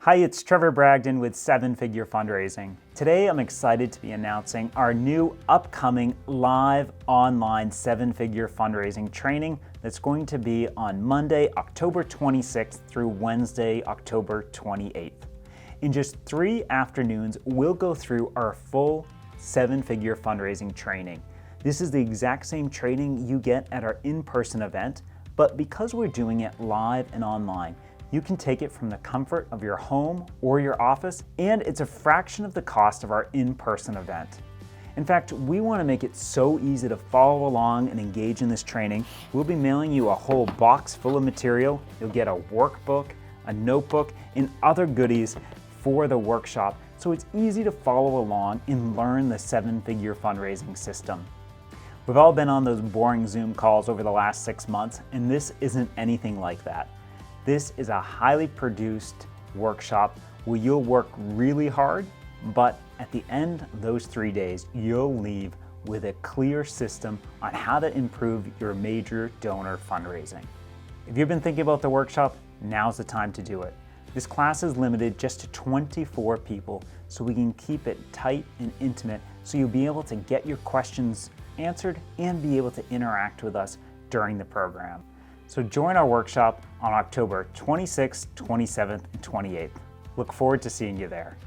Hi, it's Trevor Bragdon with 7-Figure Fundraising. Today I'm excited to be announcing our new upcoming live online 7-Figure Fundraising training that's going to be on Monday, October 26th through Wednesday, October 28th. In just 3 afternoons, we'll go through our full 7-Figure Fundraising training. This is the exact same training you get at our in-person event, but because we're doing it live and online, you can take it from the comfort of your home or your office, and it's a fraction of the cost of our in-person event. In fact, we want to make it so easy to follow along and engage in this training. We'll be mailing you a whole box full of material. You'll get a workbook, a notebook, and other goodies for the workshop, so it's easy to follow along and learn the 7-Figure fundraising system. We've all been on those boring Zoom calls over the last 6 months, and this isn't anything like that. This is a highly produced workshop where you'll work really hard, but at the end of those 3 days, you'll leave with a clear system on how to improve your major donor fundraising. If you've been thinking about the workshop, now's the time to do it. This class is limited just to 24 people, so we can keep it tight and intimate so you'll be able to get your questions answered and be able to interact with us during the program. So join our workshop on October 26th, 27th, and 28th. Look forward to seeing you there.